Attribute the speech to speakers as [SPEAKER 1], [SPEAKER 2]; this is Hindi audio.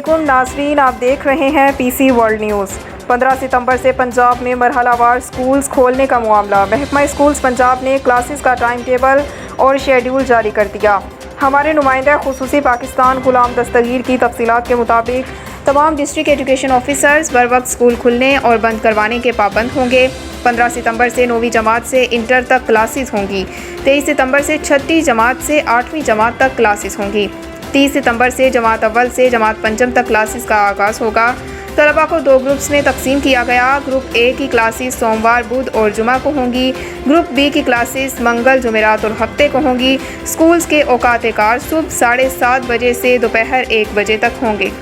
[SPEAKER 1] अस्सलामुअलैकुम नाज़रीन, आप देख रहे हैं पीसी वर्ल्ड न्यूज़। 15 सितंबर से पंजाब में मरहलावार स्कूल्स खोलने का मामला। महकमा स्कूल्स पंजाब ने क्लासेस का टाइम टेबल और शेड्यूल जारी कर दिया। हमारे नुमाइंदा खुसूसी पाकिस्तान गुलाम दस्तगीर की तफसीलात के मुताबिक तमाम डिस्ट्रिक्ट एजुकेशन ऑफिसर्स बर वक्त स्कूल खुलने और बंद करवाने के पाबंद होंगे। 15 सितंबर से 9वीं जमात से इंटर तक क्लासेस होंगी। 23 सितंबर से 6ठी जमात से 8वीं जमात तक क्लासेस होंगी। 30 सितंबर से जमात अव्वल से जमात पंचम तक क्लासेस का आगाज़ होगा। तलबा को 2 ग्रुप्स में तकसीम किया गया। ग्रुप ए की क्लासेस सोमवार, बुध और जुमा को होंगी। ग्रुप बी की क्लासेस मंगल, जुमेरात और हफ्ते को होंगी। स्कूल्स के औकात कार सुबह 7:30 बजे से दोपहर 1 बजे तक होंगे।